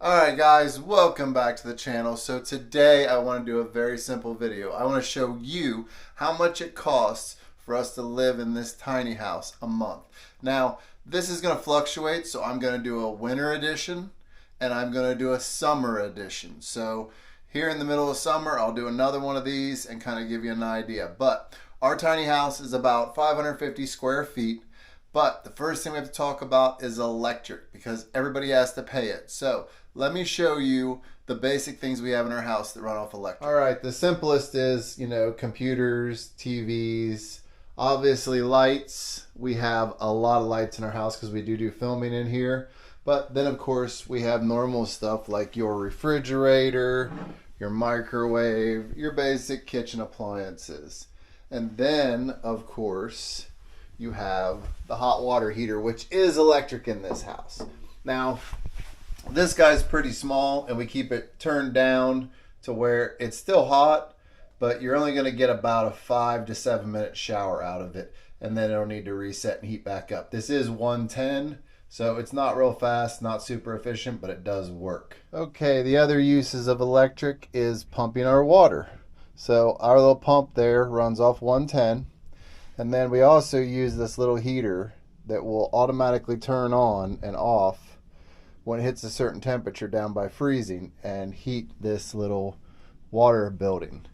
Alright guys, welcome back to the channel. So today I want to do a very simple video. I want to show you how much it costs for us to live in this tiny house a month. Now this is going to fluctuate, so I'm going to do a winter edition and I'm going to do a summer edition. So here in the middle of summer I'll do another one of these and kind of give you an idea. But our tiny house is about 550 square feet. But the first thing we have to talk about is electric, because everybody has to pay it. So let me show you the basic things we have in our house that run off electric. All right, the simplest is, computers, TVs, obviously lights. We have a lot of lights in our house because we do filming in here. But then of course we have normal stuff like your refrigerator, your microwave, your basic kitchen appliances. And then of course you have the hot water heater, which is electric in this house. Now, this guy's pretty small and we keep it turned down to where it's still hot, but you're only going to get about a 5 to 7 minute shower out of it, and then it'll need to reset and heat back up. This is 110, so it's not real fast, not super efficient, but it does work. Okay, the other uses of electric is pumping our water. So our little pump there runs off 110. And then we also use this little heater that will automatically turn on and off when it hits a certain temperature down by freezing and heat this little water building.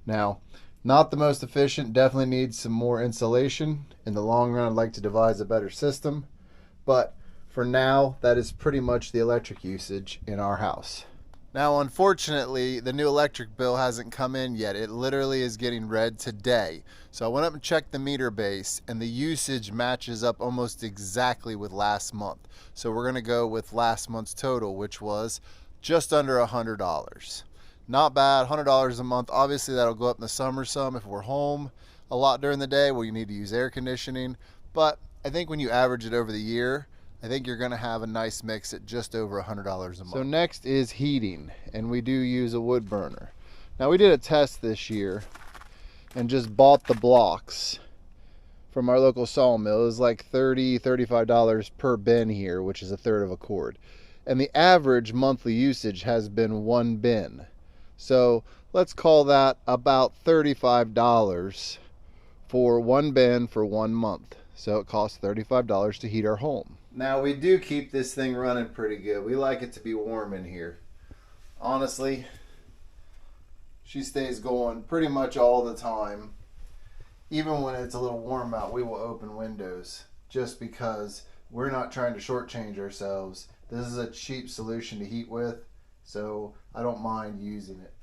Now, not the most efficient, definitely needs some more insulation. In the long run, I'd like to devise a better system. But for now, that is pretty much the electric usage in our house. Now, unfortunately, the new electric bill hasn't come in yet. It literally is getting read today. So I went up and checked the meter base, and the usage matches up almost exactly with last month. So we're going to go with last month's total, which was just under $100. Not bad, $100 a month. Obviously, that'll go up in the summer some if we're home a lot during the day where you need to use air conditioning. But I think when you average it over the year, I think you're going to have a nice mix at just over $100 a month. So next is heating, and we do use a wood burner. Now we did a test this year and just bought the blocks from our local sawmill. It was like $30, $35 per bin here, which is a third of a cord. And the average monthly usage has been one bin. So let's call that about $35 for one bin for 1 month. So it costs $35 to heat our home. Now we do keep this thing running pretty good. We like it to be warm in here. Honestly, she stays going pretty much all the time. Even when it's a little warm out, we will open windows just because we're not trying to shortchange ourselves. This is a cheap solution to heat with, so I don't mind using it.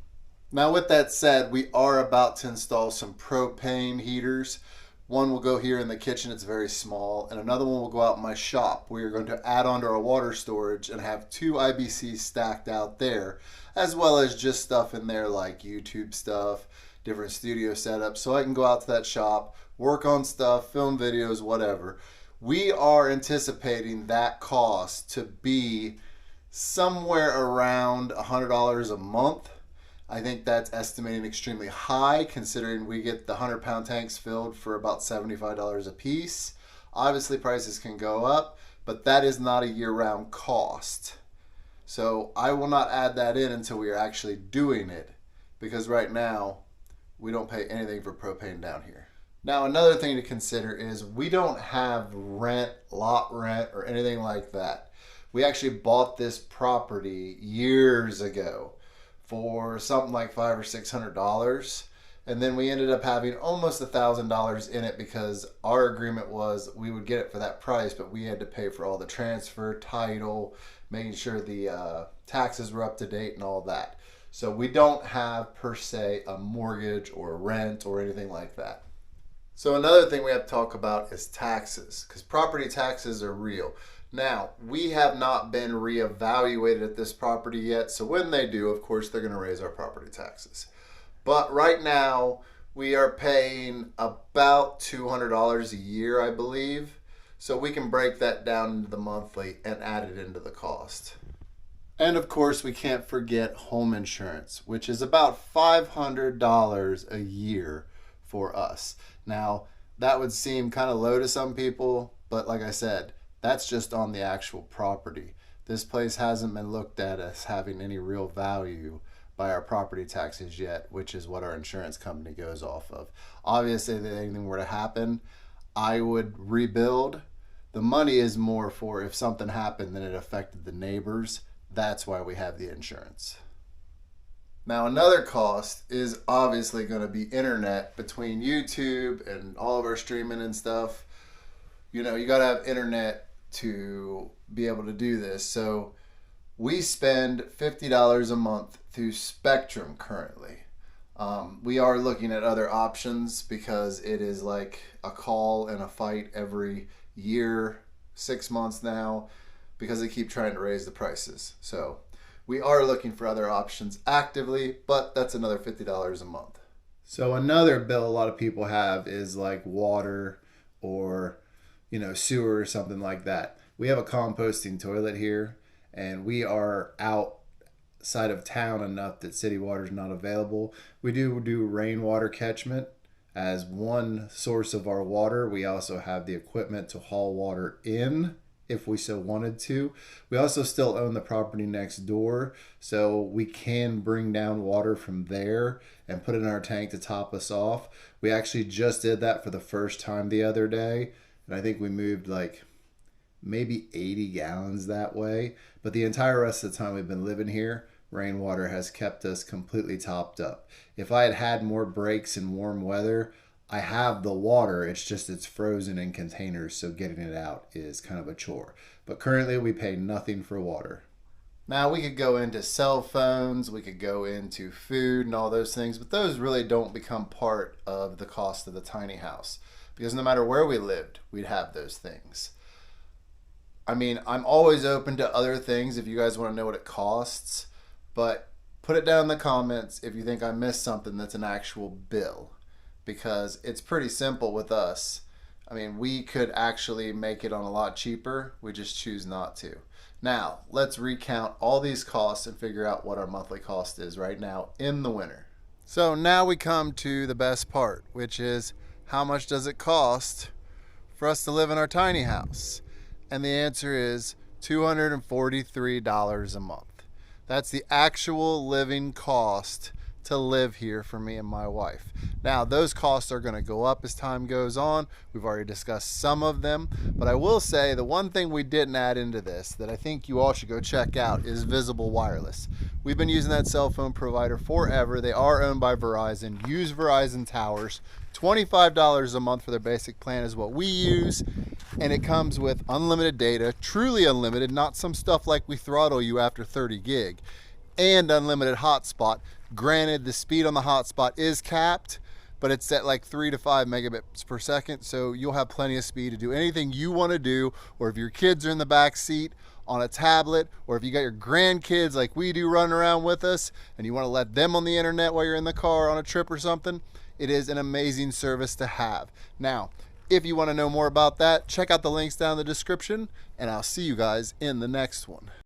Now with that said, we are about to install some propane heaters. One will go here in the kitchen, it's very small, and another one will go out in my shop. We are going to add on to our water storage and have 2 IBCs stacked out there, as well as just stuff in there like YouTube stuff, different studio setups, so I can go out to that shop, work on stuff, film videos, whatever. We are anticipating that cost to be somewhere around $100 a month. I think that's estimating extremely high considering we get the 100-pound tanks filled for about $75 a piece. Obviously prices can go up, but that is not a year-round cost. So I will not add that in until we are actually doing it, because right now we don't pay anything for propane down here. Now another thing to consider is we don't have rent, lot rent, or anything like that. We actually bought this property years ago for something like $500 or $600, and then we ended up having almost $1,000 in it because our agreement was we would get it for that price, but we had to pay for all the transfer, title, making sure the taxes were up to date and all that. So we don't have per se a mortgage or rent or anything like that. So another thing we have to talk about is taxes, because property taxes are real. Now, we have not been reevaluated at this property yet, so when they do, of course, they're going to raise our property taxes. But right now, we are paying about $200 a year, I believe, so we can break that down into the monthly and add it into the cost. And of course, we can't forget home insurance, which is about $500 a year for us. Now, that would seem kind of low to some people, but like I said, that's just on the actual property. This place hasn't been looked at as having any real value by our property taxes yet, which is what our insurance company goes off of. Obviously, if anything were to happen, I would rebuild. The money is more for if something happened and it affected the neighbors. That's why we have the insurance. Now, another cost is obviously going to be internet. Between YouTube and all of our streaming and stuff, you know, you got to have internet to be able to do this. So we spend $50 a month through Spectrum currently. We are looking at other options because it is like a call and a fight every year, 6 months now, because they keep trying to raise the prices. So we are looking for other options actively, but that's another $50 a month. So another bill a lot of people have is like water or, you know, sewer or something like that. We have a composting toilet here, and we are outside of town enough that city water is not available. We do rainwater catchment as one source of our water. We also have the equipment to haul water in if we so wanted to. We also still own the property next door, so we can bring down water from there and put it in our tank to top us off. We actually just did that for the first time the other day, and I think we moved like maybe 80 gallons that way. But the entire rest of the time we've been living here, rainwater has kept us completely topped up. If I had had more breaks in warm weather, I have the water, it's frozen in containers, so getting it out is kind of a chore. But currently we pay nothing for water. Now we could go into cell phones, we could go into food and all those things, but those really don't become part of the cost of the tiny house, because no matter where we lived, we'd have those things. I mean, I'm always open to other things if you guys want to know what it costs, but put it down in the comments if you think I missed something that's an actual bill, because it's pretty simple with us. I mean, we could actually make it on a lot cheaper, we just choose not to. Now, let's recount all these costs and figure out what our monthly cost is right now in the winter. So now we come to the best part, which is how much does it cost for us to live in our tiny house? And the answer is $243 a month. That's the actual living cost to live here for me and my wife. Now, those costs are going to go up as time goes on. We've already discussed some of them, but I will say the one thing we didn't add into this that I think you all should go check out is Visible Wireless. We've been using that cell phone provider forever. They are owned by Verizon. Use Verizon towers. $25 a month for their basic plan is what we use, and it comes with unlimited data, truly unlimited, not some stuff like we throttle you after 30 gig, and unlimited hotspot. Granted, the speed on the hotspot is capped, but it's at like 3 to 5 megabits per second, so you'll have plenty of speed to do anything you want to do, or if your kids are in the back seat on a tablet, or if you got your grandkids like we do running around with us and you want to let them on the internet while you're in the car on a trip or something, it is an amazing service to have. Now, if you want to know more about that, check out the links down in the description, and I'll see you guys in the next one.